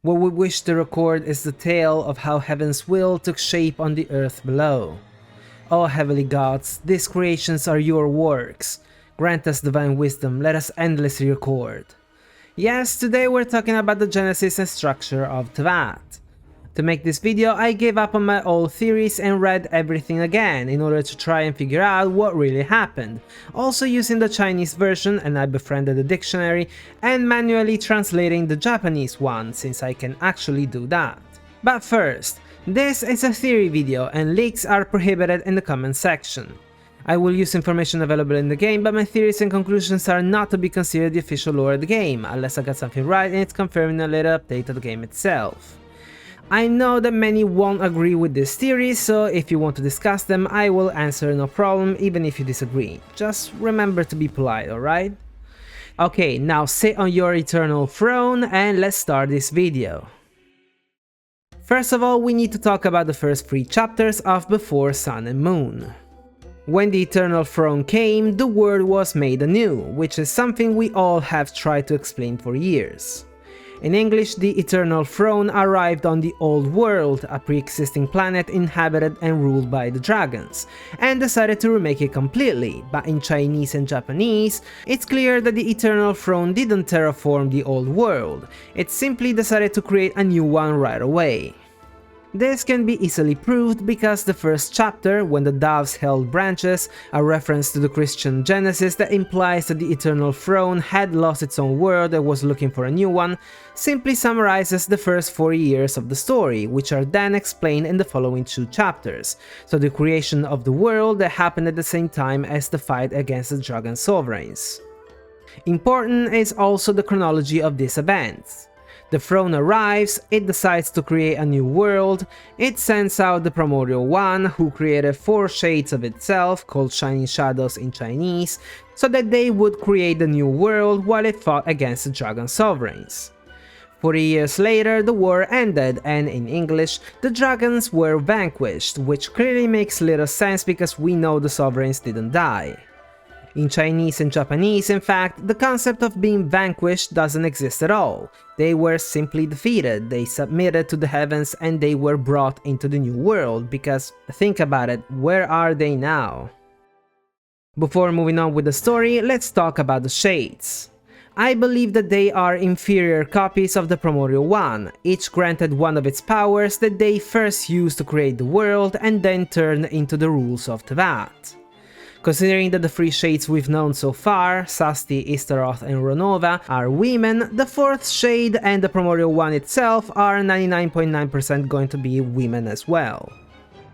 What we wish to record is the tale of how heaven's will took shape on the earth below. O heavenly gods, these creations are your works. Grant us divine wisdom, let us endlessly record. Yes, today we're talking about the genesis and structure of Teyvat. To make this video, I gave up on my old theories and read everything again in order to try and figure out what really happened, also using the Chinese version, and I befriended the dictionary, and manually translating the Japanese one, since I can actually do that. But first, this is a theory video and leaks are prohibited in the comment section. I will use information available in the game, but my theories and conclusions are not to be considered the official lore of the game, unless I got something right and it's confirmed in a later update of the game itself. I know that many won't agree with this theory, so if you want to discuss them, I will answer no problem even if you disagree. Just remember to be polite, alright? Okay, now sit on your eternal throne and let's start this video. First of all, we need to talk about the first 3 chapters of Before Sun and Moon. When the Eternal Throne came, the world was made anew, which is something we all have tried to explain for years. In English, the Eternal Throne arrived on the Old World, a pre-existing planet inhabited and ruled by the dragons, and decided to remake it completely, but in Chinese and Japanese, it's clear that the Eternal Throne didn't terraform the Old World, it simply decided to create a new one right away. This can be easily proved because the first chapter, when the doves held branches, a reference to the Christian Genesis that implies that the Eternal Throne had lost its own world and was looking for a new one, simply summarizes the first 4 years of the story, which are then explained in the following 2 chapters, so the creation of the world that happened at the same time as the fight against the dragon sovereigns. Important is also the chronology of these events. The throne arrives, it decides to create a new world, it sends out the Primordial One, who created 4 shades of itself, called Shining Shadows in Chinese, so that they would create the new world while it fought against the dragon sovereigns. 40 years later, the war ended, and in English, the dragons were vanquished, which clearly makes little sense because we know the sovereigns didn't die. In Chinese and Japanese, in fact, the concept of being vanquished doesn't exist at all. They were simply defeated, they submitted to the heavens and they were brought into the new world, because, think about it, where are they now? Before moving on with the story, let's talk about the shades. I believe that they are inferior copies of the Primordial One, each granted one of its powers that they first used to create the world and then turned into the rules of Teyvat. Considering that the 3 shades we've known so far, Sasti, Istaroth and Ronova, are women, the 4th shade and the Primordial One itself are 99.9% going to be women as well.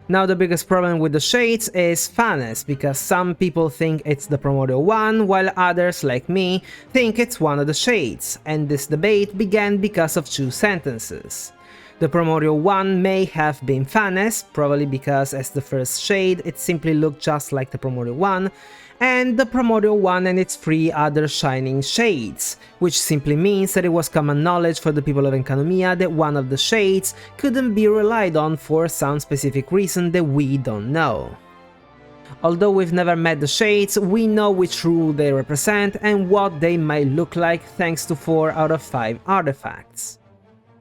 Now the biggest problem with the shades is fairness, because some people think it's the Primordial One, while others, like me, think it's one of the shades, and this debate began because of 2 sentences. The Primordial One may have been Fanes, probably because as the first shade it simply looked just like the Primordial One, and the Primordial One and its 3 other shining shades, which simply means that it was common knowledge for the people of Enkanomiya that one of the shades couldn't be relied on for some specific reason that we don't know. Although we've never met the shades, we know which rule they represent and what they might look like thanks to 4 out of 5 artifacts.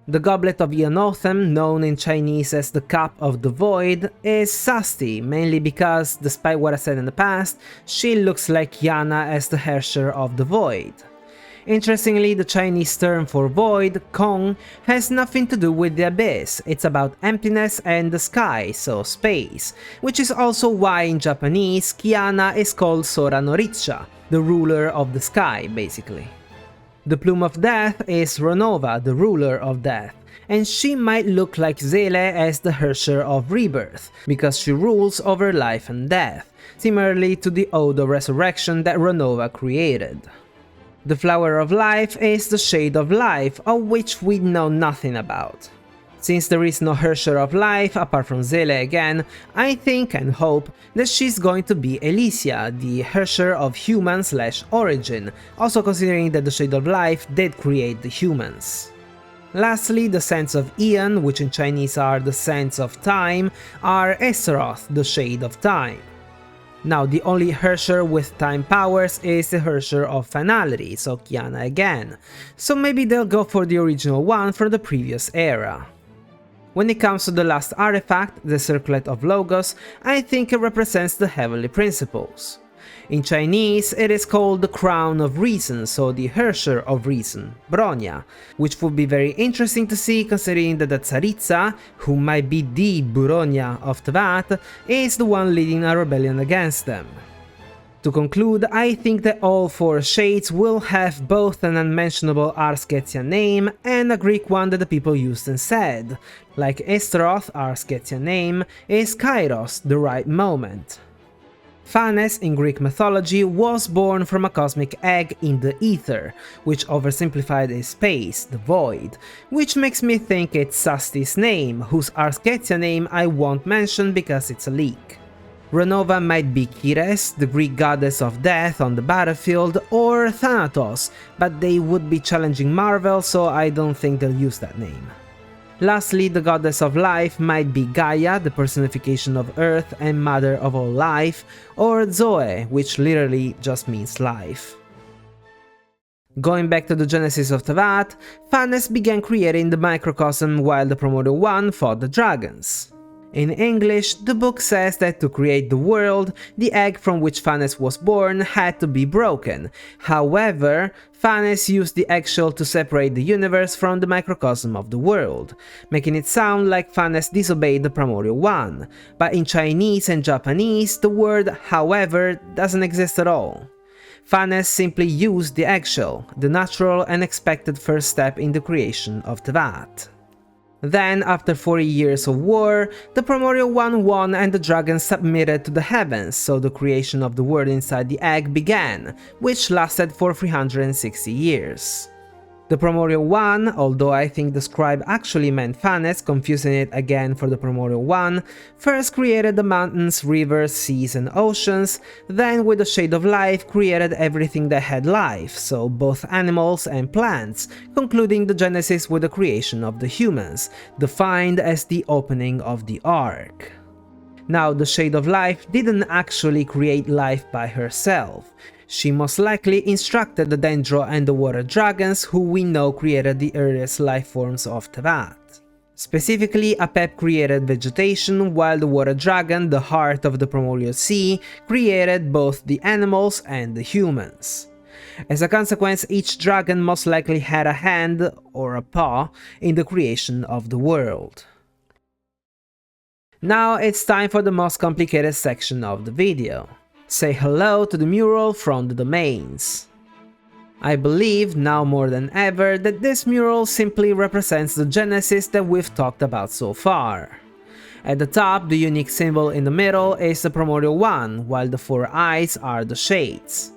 The Goblet of Eonothem, known in Chinese as the Cup of the Void, is Sasti, mainly because, despite what I said in the past, she looks like Yana as the Herrscher of the Void. Interestingly, the Chinese term for void, Kong, has nothing to do with the abyss, it's about emptiness and the sky, so space, which is also why in Japanese, Kiana is called Sora no Richa, the ruler of the sky, basically. The Plume of Death is Ronova, the ruler of death, and she might look like Zele as the Herrscher of Rebirth, because she rules over life and death, similarly to the Ode of Resurrection that Ronova created. The Flower of Life is the Shade of Life, of which we know nothing about. Since there is no Herrscher of Life, apart from Zele again, I think and hope that she's going to be Elysia, the Herrscher of Human/Origin, also considering that the Shade of Life did create the humans. Lastly, the Sands of Aeon, which in Chinese are the Sands of Time, are Esteroth, the Shade of Time. Now the only Hersher with time powers is the Hersher of Finality, so Kiana again, so maybe they'll go for the original one from the previous era. When it comes to the last artifact, the Circlet of Logos, I think it represents the Heavenly Principles. In Chinese, it is called the Crown of Reason, so the Hersher of Reason, Bronya, which would be very interesting to see considering that the Tsaritsa, who might be the Bronya of Teyvat, is the one leading a rebellion against them. To conclude, I think that all 4 shades will have both an unmentionable Ars Goetia name and a Greek one that the people used instead, like Estroth, Ars Goetia name, is Kairos, the right moment. Phanes in Greek mythology was born from a cosmic egg in the ether, which oversimplified is space, the void, which makes me think it's Sasti's name, whose Ars Goetia name I won't mention because it's a leak. Renova might be Kires, the Greek goddess of death on the battlefield, or Thanatos, but they would be challenging Marvel, so I don't think they'll use that name. Lastly, the goddess of life might be Gaia, the personification of Earth and mother of all life, or Zoe, which literally just means life. Going back to the genesis of Teyvat, Phanes began creating the Microcosm while the Primordial One fought the dragons. In English, the book says that to create the world, the egg from which Phanes was born had to be broken. However, Phanes used the eggshell to separate the universe from the microcosm of the world, making it sound like Phanes disobeyed the Primordial One, but in Chinese and Japanese, the word however doesn't exist at all. Phanes simply used the eggshell, the natural and expected first step in the creation of Teyvat. Then, after 40 years of war, the Primordial One won and the dragons submitted to the heavens, so the creation of the world inside the egg began, which lasted for 360 years. The Primordial One, although I think the scribe actually meant Phanes, confusing it again for the Primordial One, first created the mountains, rivers, seas and oceans, then with the Shade of Life created everything that had life, so both animals and plants, concluding the genesis with the creation of the humans, defined as the opening of the Ark. Now, the Shade of Life didn't actually create life by herself. She most likely instructed the Dendro and the Water Dragons, who we know created the earliest life forms of Teyvat. Specifically, Apep created vegetation, while the Water Dragon, the heart of the Primordial Sea, created both the animals and the humans. As a consequence, each dragon most likely had a hand, or a paw, in the creation of the world. Now it's time for the most complicated section of the video. Say hello to the mural from the domains. I believe, now more than ever, that this mural simply represents the genesis that we've talked about so far. At the top, the unique symbol in the middle is the Primordial One, while the 4 eyes are the shades.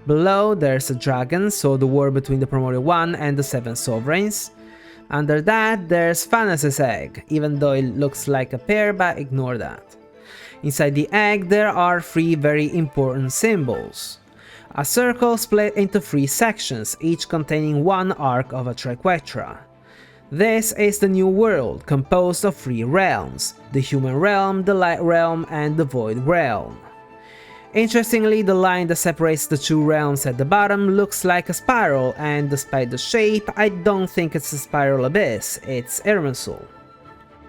Below, there's a dragon, so the war between the Primordial One and the 7 sovereigns. Under that, there's Phanes' egg, even though it looks like a pear, but ignore that. Inside the egg, there are 3 very important symbols. A circle split into 3 sections, each containing 1 arc of a triquetra. This is the New World, composed of 3 realms: the Human Realm, the Light Realm, and the Void Realm. Interestingly, the line that separates the 2 realms at the bottom looks like a spiral, and despite the shape, I don't think it's a spiral abyss, it's Irminsul.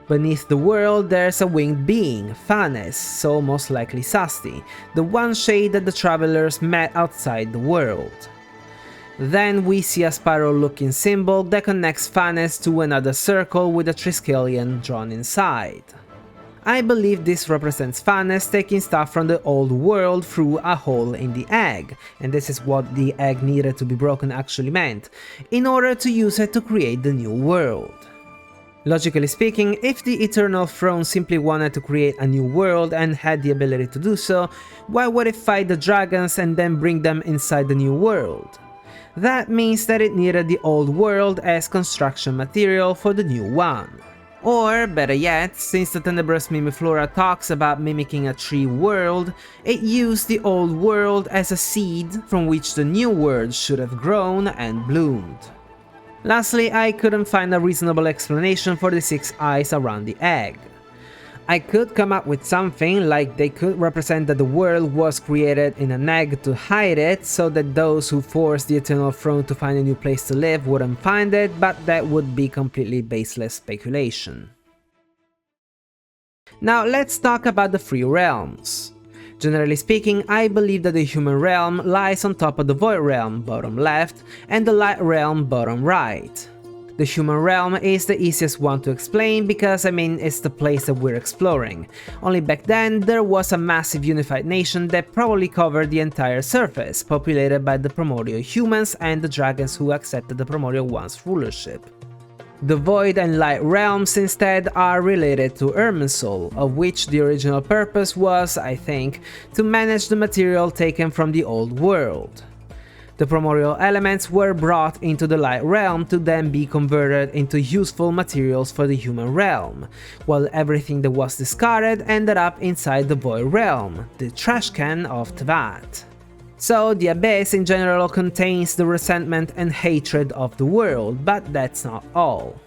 Beneath the world, there's a winged being, Phanes, so most likely Sasti, the one shade that the travelers met outside the world. Then we see a spiral-looking symbol that connects Phanes to another circle with a Triskelion drawn inside. I believe this represents Phanes taking stuff from the old world through a hole in the egg, and this is what the egg needed to be broken actually meant, in order to use it to create the new world. Logically speaking, if the Eternal Throne simply wanted to create a new world and had the ability to do so, why would it fight the dragons and then bring them inside the new world? That means that it needed the old world as construction material for the new one. Or, better yet, since the Tenebrous Mimiflora talks about mimicking a tree world, it used the old world as a seed from which the new world should have grown and bloomed. Lastly, I couldn't find a reasonable explanation for the 6 eyes around the egg. I could come up with something like they could represent that the world was created in an egg to hide it, so that those who forced the Eternal Throne to find a new place to live wouldn't find it, but that would be completely baseless speculation. Now let's talk about the three realms. Generally speaking, I believe that the human realm lies on top of the void realm, bottom left, and the light realm, bottom right. The human realm is the easiest one to explain because it's the place that we're exploring. Only back then there was a massive unified nation that probably covered the entire surface, populated by the primordial humans and the dragons who accepted the primordial one's rulership. The Void and Light realms instead are related to Irminsul, of which the original purpose was, I think, to manage the material taken from the old world. The primordial elements were brought into the Light realm to then be converted into useful materials for the human realm, while everything that was discarded ended up inside the Void realm, the trash can of Teyvat. So the Abyss in general contains the resentment and hatred of the world, but that's not all.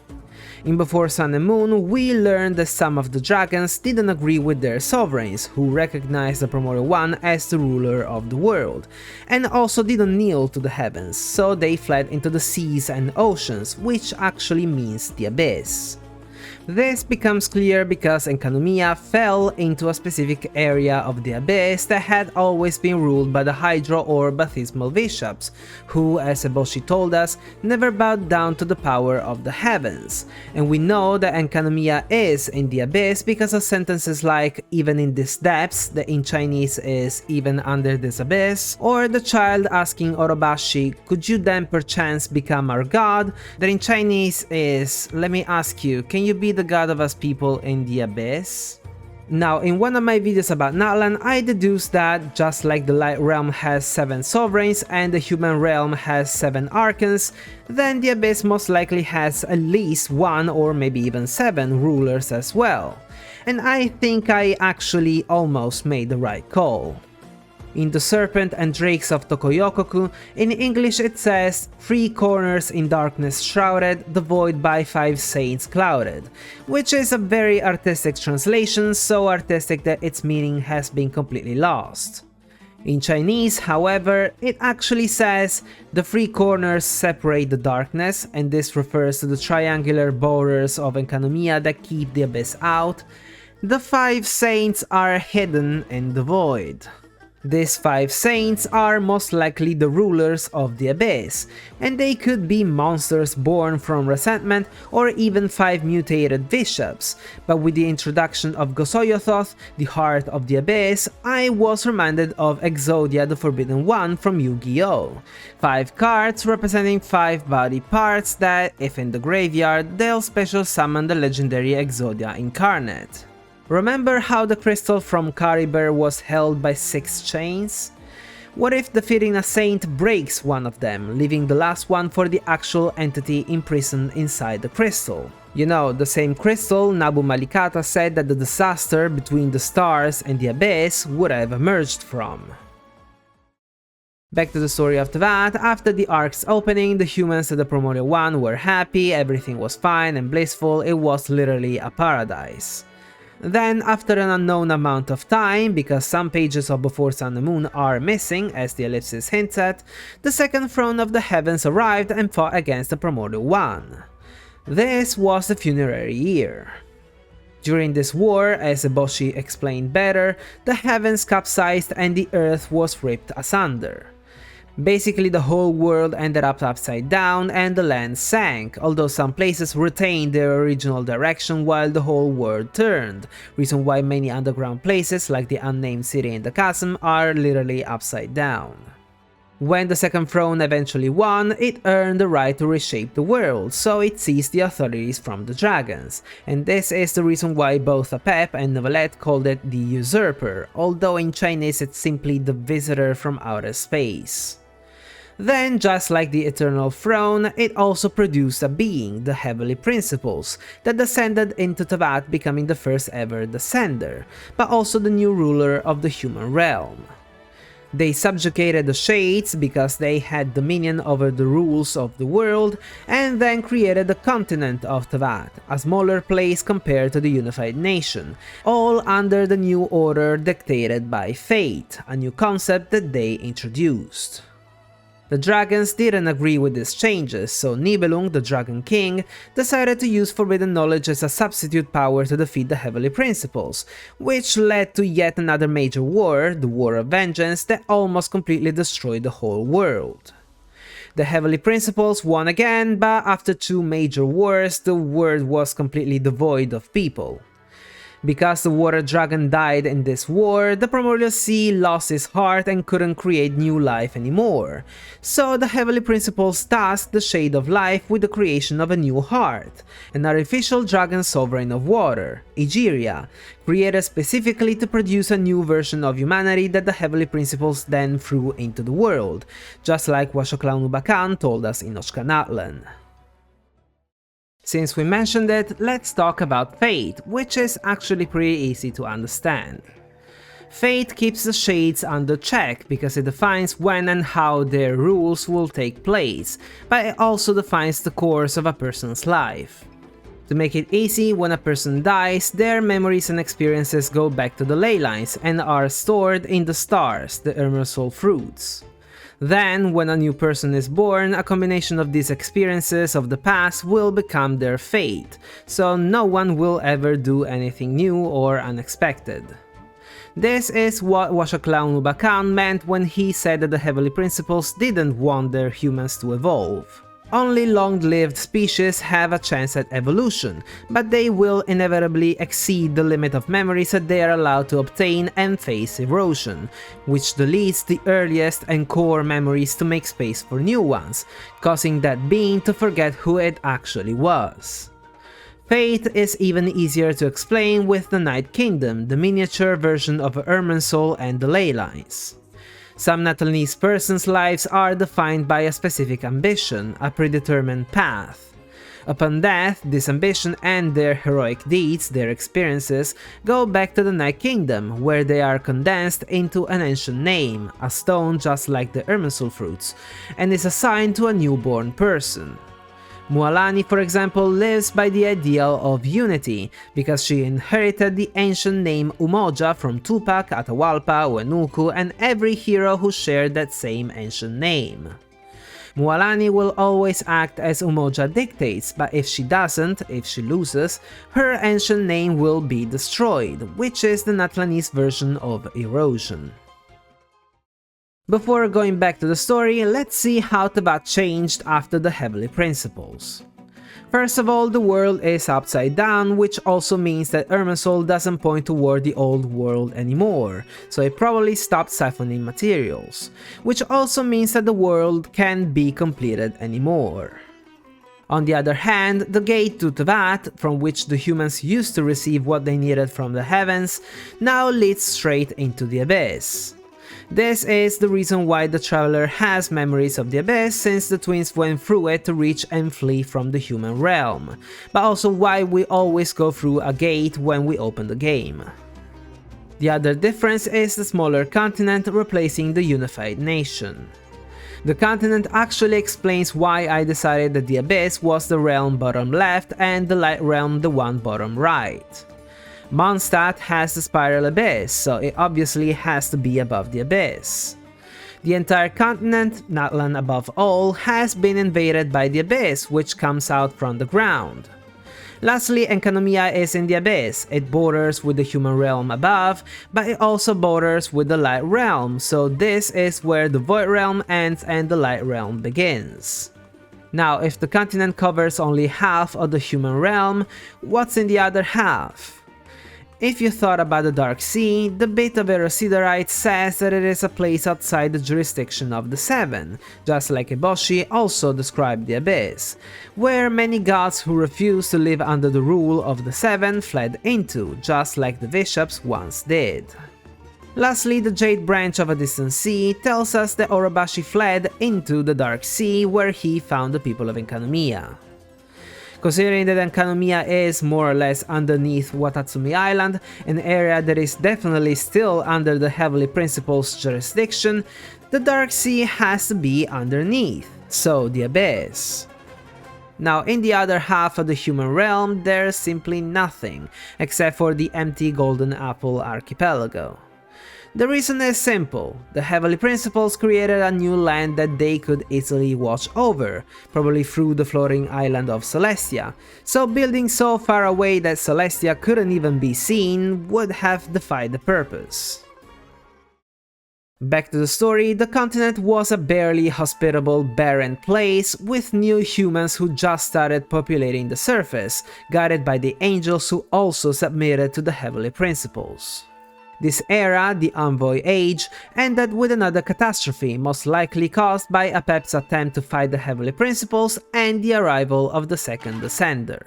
In Before Sun and Moon, we learned that some of the dragons didn't agree with their sovereigns, who recognized the Primordial One as the ruler of the world, and also didn't kneel to the heavens, so they fled into the seas and oceans, which actually means the Abyss. This becomes clear because Enkanomiya fell into a specific area of the Abyss that had always been ruled by the Hydro or Baptismal Bishops, who, as Eboshi told us, never bowed down to the power of the heavens. And we know that Enkanomiya is in the Abyss because of sentences like "even in these depths," that in Chinese is "even under this abyss," or the child asking Orobashi, "could you then perchance become our god?" that in Chinese is "let me ask you, can you be the god of us people in the Abyss?" Now, in one of my videos about Natlan, I deduced that, just like the Light Realm has 7 sovereigns and the Human Realm has 7 archons, then the Abyss most likely has at least 1 or maybe even 7 rulers as well. And I think I actually almost made the right call. In The Serpent and Drakes of Tokoyokoku, in English it says, "3 corners in darkness shrouded, the void by 5 saints clouded," which is a very artistic translation, so artistic that its meaning has been completely lost. In Chinese, however, it actually says, "the 3 corners separate the darkness," and this refers to the triangular borders of Enkanomiya that keep the Abyss out. "The 5 saints are hidden in the void." These 5 saints are most likely the rulers of the Abyss, and they could be monsters born from resentment or even 5 mutated bishops, but with the introduction of Gosoyothoth, the heart of the Abyss, I was reminded of Exodia the Forbidden One from Yu-Gi-Oh! 5 cards representing 5 body parts that, if in the graveyard, they'll special summon the legendary Exodia incarnate. Remember how the crystal from Caribert was held by 6 chains? What if defeating a saint breaks one of them, leaving the last one for the actual entity imprisoned inside the crystal? You know, the same crystal Nabu Malikata said that the disaster between the stars and the Abyss would have emerged from. Back to the story of Teyvat. After the ark's opening, the humans of the Primordial One were happy, everything was fine and blissful, it was literally a paradise. Then, after an unknown amount of time, because some pages of Before Sun and Moon are missing, as the ellipsis hints at, the second throne of the heavens arrived and fought against the Primordial One. This was the funerary year. During this war, as Eboshi explained better, the heavens capsized and the earth was ripped asunder. Basically, the whole world ended up upside down and the land sank, although some places retained their original direction while the whole world turned, reason why many underground places like the unnamed city in the chasm are literally upside down. When the second throne eventually won, it earned the right to reshape the world, so it seized the authorities from the dragons, and this is the reason why both Apep and Novelette called it the Usurper, although in Chinese it's simply the Visitor from Outer Space. Then, just like the Eternal Throne, it also produced a being, the Heavenly Principles, that descended into Teyvat, becoming the first ever Descender, but also the new ruler of the human realm. They subjugated the Shades because they had dominion over the rules of the world, and then created the continent of Teyvat, a smaller place compared to the unified nation, all under the new order dictated by fate, a new concept that they introduced. The dragons didn't agree with these changes, so Nibelung, the Dragon King, decided to use forbidden knowledge as a substitute power to defeat the Heavenly Principles, which led to yet another major war, the War of Vengeance, that almost completely destroyed the whole world. The Heavenly Principles won again, but after 2 major wars, the world was completely devoid of people. Because the water dragon died in this war, the primordial sea lost its heart and couldn't create new life anymore. So the Heavenly Principles tasked the Shade of Life with the creation of a new heart, an artificial dragon sovereign of water, Egeria, created specifically to produce a new version of humanity that the Heavenly Principles then threw into the world, just like what Shocklanu Bakan told us in Oshkanatlan. Since we mentioned it, let's talk about Fate, which is actually pretty easy to understand. Fate keeps the Shades under check because it defines when and how their rules will take place, but it also defines the course of a person's life. To make it easy, when a person dies, their memories and experiences go back to the ley lines and are stored in the stars, the Irminsul fruits. Then, when a new person is born, a combination of these experiences of the past will become their fate, so no one will ever do anything new or unexpected. This is what Washaklaunu Bakan meant when he said that the Heavenly Principles didn't want their humans to evolve. Only long-lived species have a chance at evolution, but they will inevitably exceed the limit of memories that they are allowed to obtain and face erosion, which deletes the earliest and core memories to make space for new ones, causing that being to forget who it actually was. Fate is even easier to explain with the Night Kingdom, the miniature version of Irminsul and the ley lines. Some Nathalanese persons' lives are defined by a specific ambition, a predetermined path. Upon death, this ambition and their heroic deeds, their experiences, go back to the Night Kingdom, where they are condensed into an ancient name, a stone just like the Irminsul fruits, and is assigned to a newborn person. Mualani, for example, lives by the ideal of unity, because she inherited the ancient name Umoja from Tupac, Atahualpa, Uenuku, and every hero who shared that same ancient name. Mualani will always act as Umoja dictates, but if she doesn't, if she loses, her ancient name will be destroyed, which is the Nathalanese version of erosion. Before going back to the story, let's see how Teyvat changed after the Heavenly Principles. First of all, the world is upside down, which also means that Irminsul doesn't point toward the old world anymore, so it probably stopped siphoning materials, which also means that the world can't be completed anymore. On the other hand, the gate to Teyvat, from which the humans used to receive what they needed from the heavens, now leads straight into the Abyss. This is the reason why the traveler has memories of the Abyss, since the twins went through it to reach and flee from the human realm, but also why we always go through a gate when we open the game. The other difference is the smaller continent replacing the unified nation. The continent actually explains why I decided that the Abyss was the realm bottom left and the light realm the one bottom right. Mondstadt has the Spiral Abyss, so it obviously has to be above the Abyss. The entire continent, Natlan above all, has been invaded by the Abyss, which comes out from the ground. Lastly, Enkanomiya is in the Abyss. It borders with the human realm above, but it also borders with the light realm, so this is where the void realm ends and the light realm begins. Now, if the continent covers only half of the human realm, what's in the other half? If you thought about the Dark Sea, the bit of Erosiderite says that it is a place outside the jurisdiction of the Seven, just like Eboshi also described the Abyss, where many gods who refused to live under the rule of the Seven fled into, just like the Bishops once did. Lastly, the Jade branch of a distant sea tells us that Orobashi fled into the Dark Sea, where he found the people of Enkanomiya. Considering that Enkanomiya is more or less underneath Watatsumi Island, an area that is definitely still under the Heavenly Principles jurisdiction, the Dark Sea has to be underneath, so the Abyss. Now, in the other half of the human realm, there's simply nothing, except for the empty Golden Apple Archipelago. The reason is simple: the Heavenly Principles created a new land that they could easily watch over, probably through the floating island of Celestia, so building so far away that Celestia couldn't even be seen would have defied the purpose. Back to the story, the continent was a barely hospitable, barren place with new humans who just started populating the surface, guided by the angels who also submitted to the Heavenly Principles. This era, the Envoy Age, ended with another catastrophe, most likely caused by Apep's attempt to fight the Heavenly Principles and the arrival of the second Descender.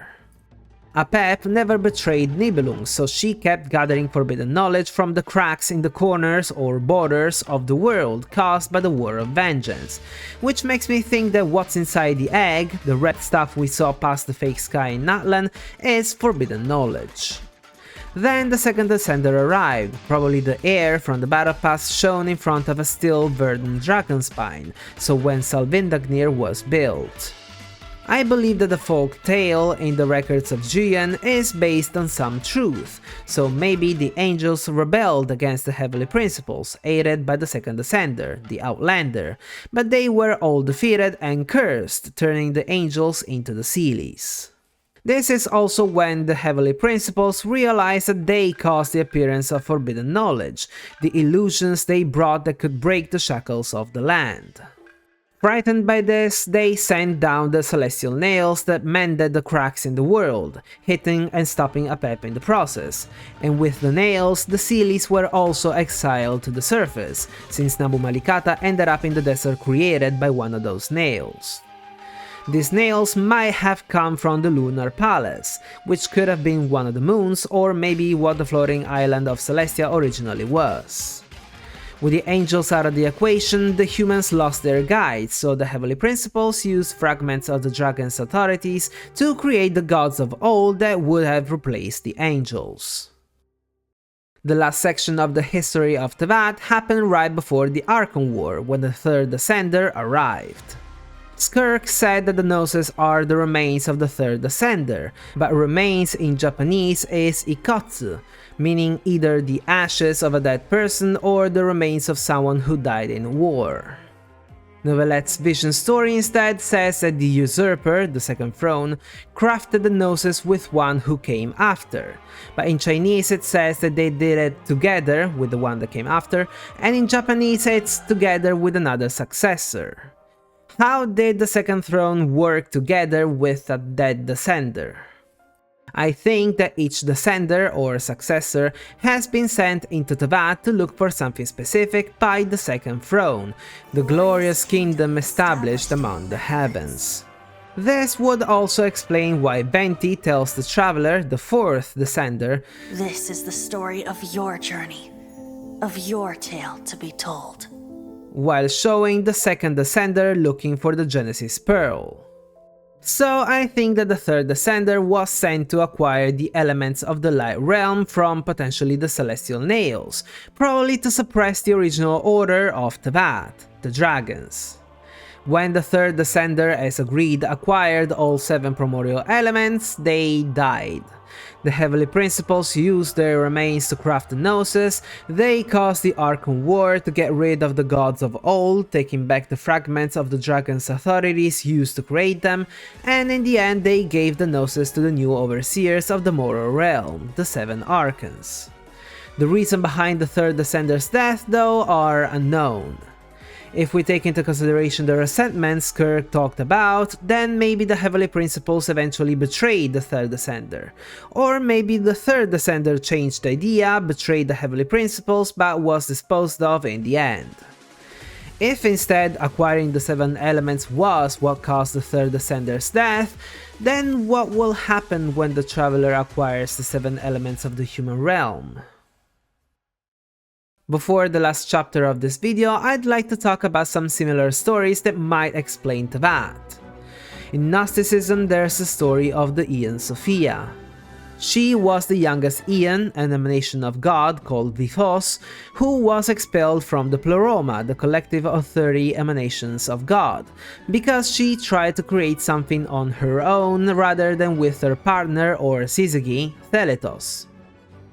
Apep never betrayed Nibelung, so she kept gathering forbidden knowledge from the cracks in the corners or borders of the world caused by the War of Vengeance, which makes me think that what's inside the egg, the red stuff we saw past the fake sky in Natlan, is forbidden knowledge. Then the second Descender arrived, probably the heir from the battle pass shown in front of a still verdant dragon spine, so when Salvindagnir was built. I believe that the folk tale in the records of Juyan is based on some truth, so maybe the angels rebelled against the Heavenly Principles, aided by the second Descender, the Outlander, but they were all defeated and cursed, turning the angels into the Seelies. This is also when the Heavenly Principles realized that they caused the appearance of forbidden knowledge, the illusions they brought that could break the shackles of the land. Frightened by this, they sent down the celestial nails that mended the cracks in the world, hitting and stopping Apep in the process, and with the nails, the Seelies were also exiled to the surface, since Nabu Malikata ended up in the desert created by one of those nails. These nails might have come from the Lunar Palace, which could have been one of the moons, or maybe what the floating island of Celestia originally was. With the angels out of the equation, the humans lost their guides, so the Heavenly Principles used fragments of the dragon's authorities to create the gods of old that would have replaced the angels. The last section of the history of Teyvat happened right before the Archon War, when the third Descender arrived. Skirk said that the noses are the remains of the third Descender, but remains in Japanese is ikotsu, meaning either the ashes of a dead person or the remains of someone who died in war. Novelette's vision story instead says that the usurper, the second throne, crafted the noses with one who came after, but in Chinese it says that they did it together with the one that came after, and in Japanese it's together with another successor. How did the second throne work together with a dead Descender? I think that each Descender or successor has been sent into Teyvat to look for something specific by the second throne, the glorious kingdom established among the heavens. This would also explain why Venti tells the traveler, the fourth Descender, "This is the story of your journey, of your tale to be told," while showing the second Descender looking for the Genesis Pearl. So I think that the third Descender was sent to acquire the elements of the Light Realm from potentially the Celestial Nails, probably to suppress the original order of Teyvat, the dragons. When the third Descender, as agreed, acquired all 7 primordial elements, they died. The Heavenly Principles used their remains to craft the Gnosis, they caused the Archon War to get rid of the gods of old, taking back the fragments of the dragon's authorities used to create them, and in the end they gave the Gnosis to the new overseers of the Moral Realm, the 7 Archons. The reason behind the third Descender's death, though, are unknown. If we take into consideration the resentment Skirk talked about, then maybe the Heavenly Principles eventually betrayed the third Descender. Or maybe the third Descender changed the idea, betrayed the Heavenly Principles, but was disposed of in the end. If instead acquiring the 7 elements was what caused the third Descender's death, then what will happen when the traveler acquires the 7 elements of the human realm? Before the last chapter of this video, I'd like to talk about some similar stories that might explain Teyvat. In Gnosticism, there's the story of the Aeon Sophia. She was the youngest Aeon, an emanation of God called Vithos, who was expelled from the Pleroma, the collective of 30 emanations of God, because she tried to create something on her own rather than with her partner or syzygy, Theletos.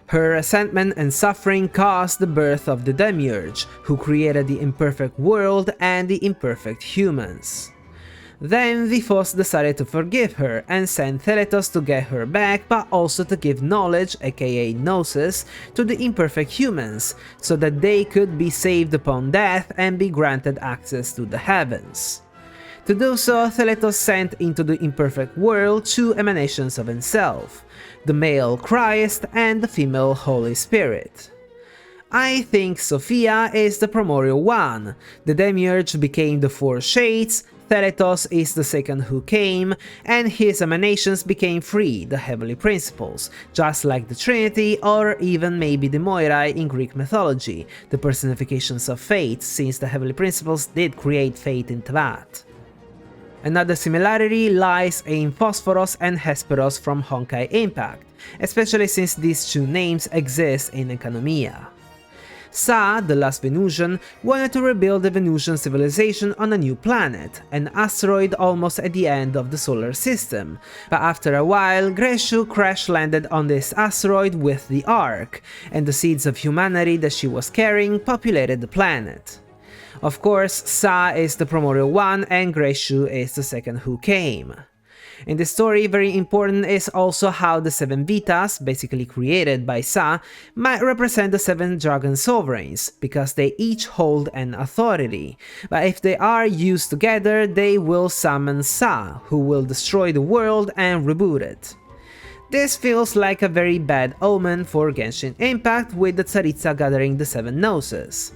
Her resentment and suffering caused the birth of the Demiurge, who created the imperfect world and the imperfect humans. Then Vithos decided to forgive her and sent Theletos to get her back, but also to give knowledge, aka Gnosis, to the imperfect humans, so that they could be saved upon death and be granted access to the heavens. To do so, Theletos sent into the imperfect world two emanations of himself, the male Christ and the female Holy Spirit. I think Sophia is the primordial one, the Demiurge became the four shades, Theletos is the second who came, and his emanations became three, the heavenly principles, just like the Trinity or even maybe the Moirai in Greek mythology, the personifications of fate, since the heavenly principles did create fate in Teyvat. Another similarity lies in Phosphoros and Hesperos from Honkai Impact, especially since these two names exist in Enkanomiya. Sa, the last Venusian, wanted to rebuild the Venusian civilization on a new planet, an asteroid almost at the end of the solar system, but after a while Greshu crash-landed on this asteroid with the Ark, and the seeds of humanity that she was carrying populated the planet. Of course, Sa is the primordial one and Greshu is the second who came. In the story, very important is also how the 7 Vitas, basically created by Sa, might represent the 7 dragon sovereigns, because they each hold an authority, but if they are used together, they will summon Sa, who will destroy the world and reboot it. This feels like a very bad omen for Genshin Impact with the Tsaritsa gathering the 7 Gnosis.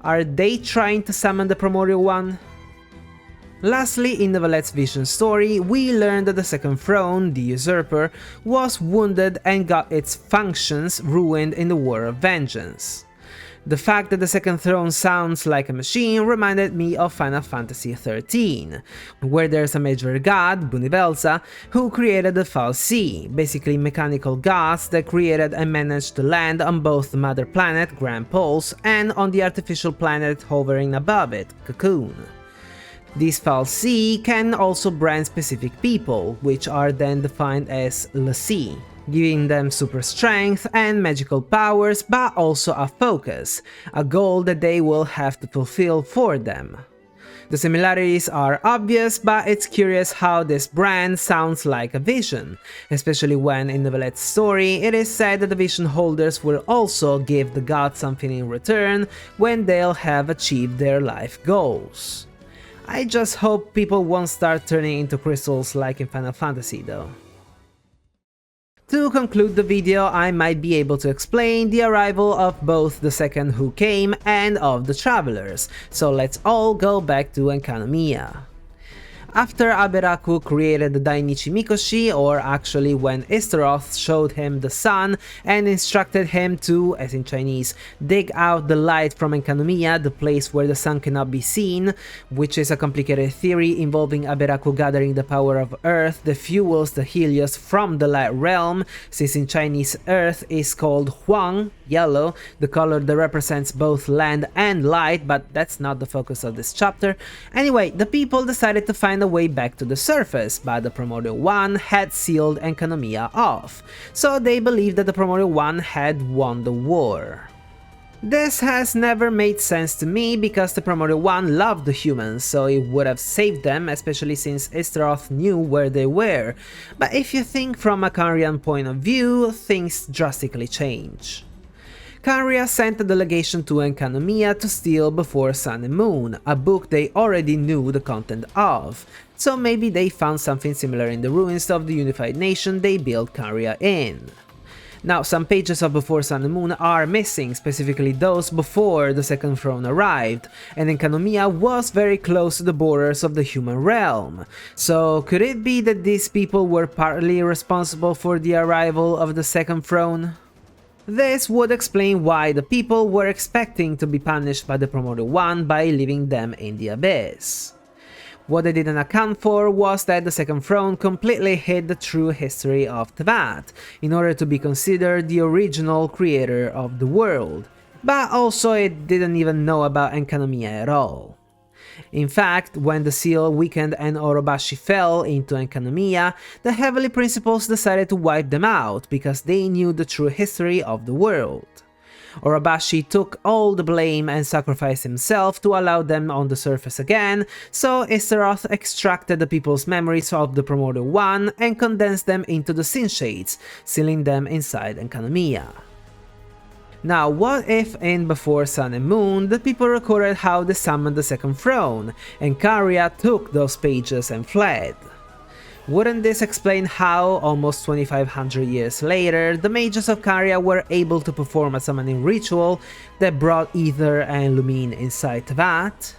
Are they trying to summon the primordial one? Lastly, in Nevalet's vision story, we learn that the second throne, the Usurper, was wounded and got its functions ruined in the War of Vengeance. The fact that the second throne sounds like a machine reminded me of Final Fantasy XIII, where there's a major god, Bunibelza, who created the Fal'Cie, basically mechanical gods that created and managed to land on both the mother planet, Grand Pulse, and on the artificial planet hovering above it, Cocoon. These Fal'Cie can also brand specific people, which are then defined as L'Cie, giving them super strength and magical powers, but also a focus, a goal that they will have to fulfill for them. The similarities are obvious, but it's curious how this brand sounds like a vision, especially when in Nevalet's story it is said that the vision holders will also give the god something in return when they'll have achieved their life goals. I just hope people won't start turning into crystals like in Final Fantasy though. To conclude the video, I might be able to explain the arrival of both the second who came and of the travelers, so let's all go back to Enkanomiya. After Aberaku created the Dainichi Mikoshi, or actually when Istaroth showed him the sun and instructed him to, as in Chinese, dig out the light from Enkanomiya, the place where the sun cannot be seen, which is a complicated theory involving Aberaku gathering the power of Earth that fuels the Helios from the light realm, since in Chinese Earth is called Huang, yellow, the color that represents both land and light, but that's not the focus of this chapter. Anyway, the people decided to find a way back to the surface, but the Primordial One had sealed Enkanomiya off, so they believed that the Primordial One had won the war. This has never made sense to me because the Primordial One loved the humans, so it would have saved them, especially since Istaroth knew where they were, but if you think from a Kanrian point of view, things drastically change. Kanria sent a delegation to Enkanomiya to steal Before Sun and Moon, a book they already knew the content of, so maybe they found something similar in the ruins of the unified nation they built Kanria in. Now, some pages of Before Sun and Moon are missing, specifically those before the Second Throne arrived, and Enkanomiya was very close to the borders of the human realm. So could it be that these people were partly responsible for the arrival of the Second Throne? This would explain why the people were expecting to be punished by the Primordial One by leaving them in the abyss. What they didn't account for was that the Second Throne completely hid the true history of Teyvat, in order to be considered the original creator of the world, but also it didn't even know about Enkanomiya at all. In fact, when the seal weakened and Orobashi fell into Enkanomiya, the Heavenly Principles decided to wipe them out because they knew the true history of the world. Orobashi took all the blame and sacrificed himself to allow them on the surface again, so Istaroth extracted the people's memories of the Primordial One and condensed them into the Sin Shades, sealing them inside Enkanomiya. Now, what if in Before Sun and Moon the people recorded how they summoned the Second Throne, and Karya took those pages and fled? Wouldn't this explain how, almost 2500 years later, the mages of Karya were able to perform a summoning ritual that brought Ether and Lumine inside Teyvat?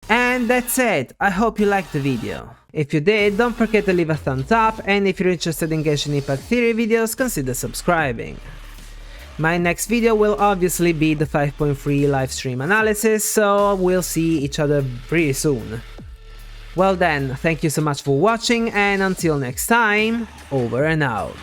And that's it, I hope you liked the video. If you did, don't forget to leave a thumbs up, and if you're interested in Genshin Impact Theory videos, consider subscribing. My next video will obviously be the 5.3 livestream analysis, so we'll see each other pretty soon. Well then, thank you so much for watching, and until next time, over and out.